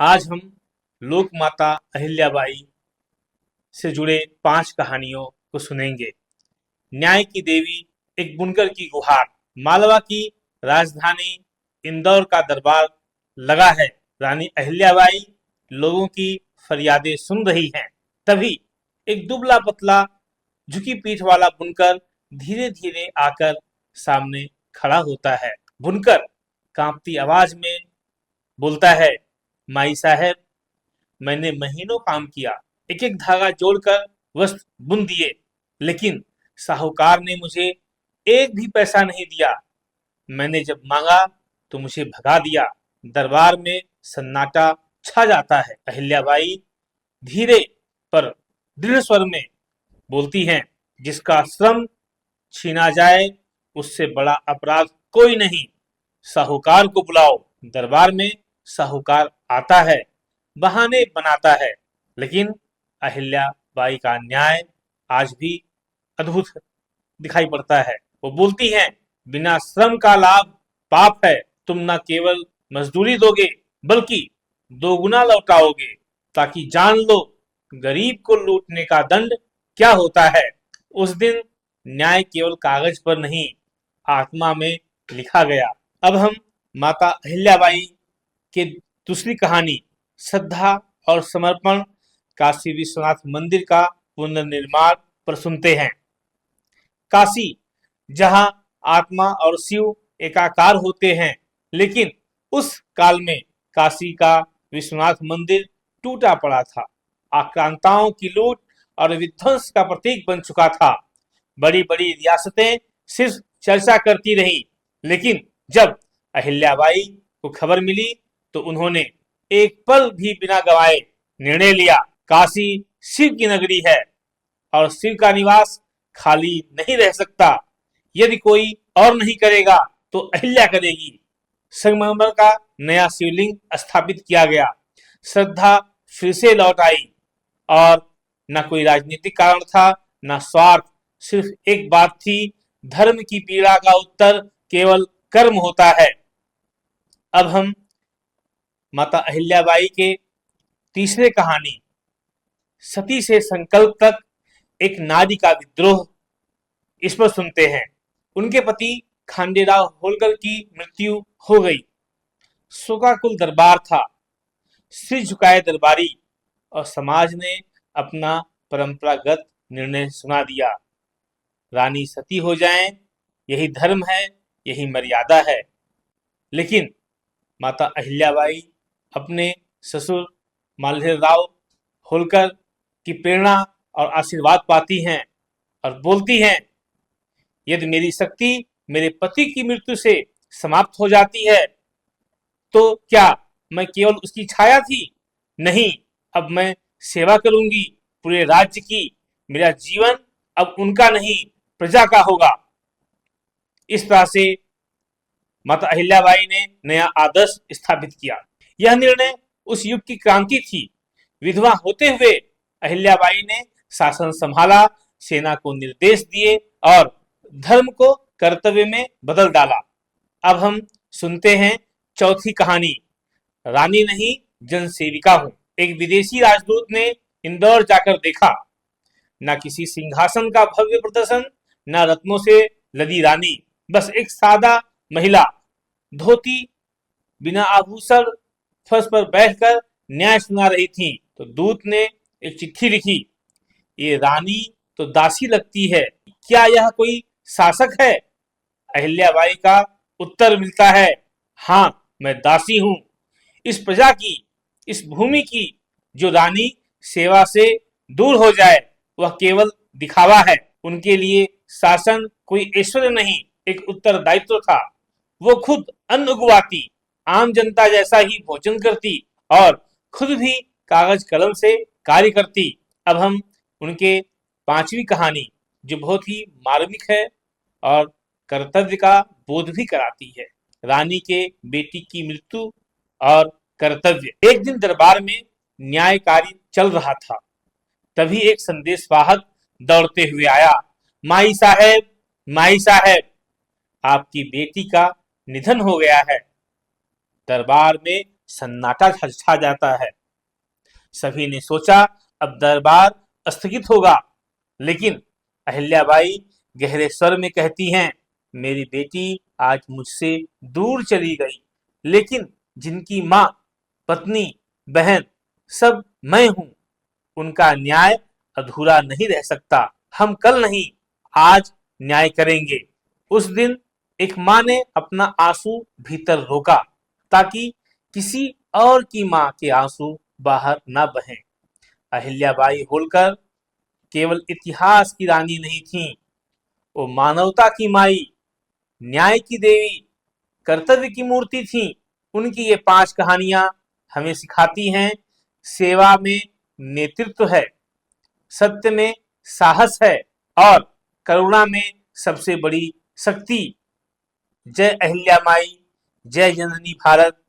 आज हम लोक माता अहिल्याबाई से जुड़े 5 कहानियों को सुनेंगे। न्याय की देवी, एक बुनकर की गुहार। मालवा की राजधानी इंदौर का दरबार लगा है। रानी अहिल्याबाई लोगों की फरियादें सुन रही हैं। तभी एक दुबला पतला झुकी पीठ वाला बुनकर धीरे धीरे आकर सामने खड़ा होता है। बुनकर कांपती आवाज में बोलता है, माई साहब, मैंने महीनों काम किया, एक एक धागा जोड़कर वस्त्र बुन दिए, लेकिन साहूकार ने मुझे एक भी पैसा नहीं दिया। मैंने जब मांगा तो मुझे भगा दिया। दरबार में सन्नाटा छा जाता है। अहिल्याबाई धीरे पर दृढ़ स्वर में बोलती हैं, जिसका श्रम छीना जाए उससे बड़ा अपराध कोई नहीं। साहूकार को बुलाओ। दरबार में साहूकार आता है, बहाने बनाता है, लेकिन अहिल्याबाई का न्याय आज भी अद्भुत दिखाई पड़ता है। वो बोलती हैं, बिना श्रम का लाभ पाप है। तुम न केवल मजदूरी दोगे बल्कि दोगुना लौटाओगे, ताकि जान लो गरीब को लूटने का दंड क्या होता है। उस दिन न्याय केवल कागज पर नहीं, आत्मा में लिखा गया। अब हम माता अहिल्याबाई के दूसरी कहानी, श्रद्धा और समर्पण, काशी विश्वनाथ मंदिर का पुनर्निर्माण पर सुनते हैं। काशी, जहां आत्मा और शिव एकाकार होते हैं, लेकिन उस काल में काशी का विश्वनाथ मंदिर टूटा पड़ा था। आक्रांताओं की लूट और विध्वंस का प्रतीक बन चुका था। बड़ी बड़ी रियासतें सिर्फ चर्चा करती रही, लेकिन जब अहिल्याबाई को खबर मिली तो उन्होंने एक पल भी बिना गवाए निर्णय लिया। काशी शिव की नगरी है और शिव का निवास खाली नहीं रह सकता। यदि कोई और नहीं करेगा तो अहिल्या करेगी। संगमरमर का नया शिवलिंग स्थापित किया गया। श्रद्धा फिर से लौट आई और न कोई राजनीतिक कारण था, न स्वार्थ। सिर्फ एक बात थी, धर्म की पीड़ा का उत्तर केवल कर्म होता है। अब हम माता अहिल्याबाई के तीसरे कहानी, सती से संकल्प तक, एक नारी का विद्रोह, इस पर सुनते हैं। उनके पति खांडेराव होलकर की मृत्यु हो गई। शोकाकुल दरबार था, सिर झुकाए दरबारी, और समाज ने अपना परंपरागत निर्णय सुना दिया। रानी सती हो जाएं, यही धर्म है, यही मर्यादा है। लेकिन माता अहिल्याबाई अपने ससुर माल्हेराव होलकर की प्रेरणा और आशीर्वाद पाती हैं और बोलती हैं, यदि मेरी शक्ति मेरे पति की मृत्यु से समाप्त हो जाती है तो क्या मैं केवल उसकी छाया थी? नहीं, अब मैं सेवा करूंगी पूरे राज्य की। मेरा जीवन अब उनका नहीं, प्रजा का होगा। इस तरह से माता अहिल्याबाई ने नया आदर्श स्थापित किया। यह निर्णय उस युग की क्रांति थी। विधवा होते हुए अहिल्याबाई ने शासन संभाला, सेना को निर्देश दिए और धर्म को कर्तव्य में बदल डाला। अब हम सुनते हैं चौथी कहानी, रानी नहीं जनसेविका हूं। एक विदेशी राजदूत ने इंदौर जाकर देखा, न किसी सिंहासन का भव्य प्रदर्शन, न रत्नों से लदी रानी, बस एक सादा महिला, धोती, बिना आभूषण, फर्श पर बैठकर न्याय सुना रही थी। तो दूत ने एक चिट्ठी लिखी, ये रानी तो दासी लगती है, क्या यह कोई शासक है? अहिल्याबाई का उत्तर मिलता है, हाँ, मैं दासी हूं। इस प्रजा की, इस भूमि की जो रानी सेवा से दूर हो जाए वह केवल दिखावा है। उनके लिए शासन कोई ऐश्वर्य नहीं, एक उत्तरदायित्व था। वो खुद अन्न उगवाती, आम जनता जैसा ही भोजन करती और खुद भी कागज कलम से कार्य करती। अब हम उनके पांचवी कहानी, जो बहुत ही मार्मिक है और कर्तव्य का बोध भी कराती है, रानी के बेटी की मृत्यु और कर्तव्य। एक दिन दरबार में न्याय कार्य चल रहा था, तभी एक संदेशवाहक दौड़ते हुए आया, माई साहेब, माई साहेब, आपकी बेटी का निधन हो गया है। दरबार में सन्नाटा छा जाता है। सभी ने सोचा अब दरबार स्थगित होगा, लेकिन अहिल्याबाई गहरे स्वर में कहती हैं, मेरी बेटी आज मुझसे दूर चली गई, लेकिन जिनकी माँ, पत्नी, बहन सब मैं हूं, उनका न्याय अधूरा नहीं रह सकता। हम कल नहीं, आज न्याय करेंगे। उस दिन एक माँ ने अपना आंसू भीतर रोका, ताकि किसी और की माँ के आंसू बाहर ना बहें। अहिल्याबाई होलकर केवल इतिहास की रानी नहीं थीं, वो मानवता की माई, न्याय की देवी, कर्तव्य की मूर्ति थीं। उनकी ये 5 कहानियां हमें सिखाती हैं, सेवा में नेतृत्व है, सत्य में साहस है और करुणा में सबसे बड़ी शक्ति। जय अहिल्या माई, जय जननी भारत।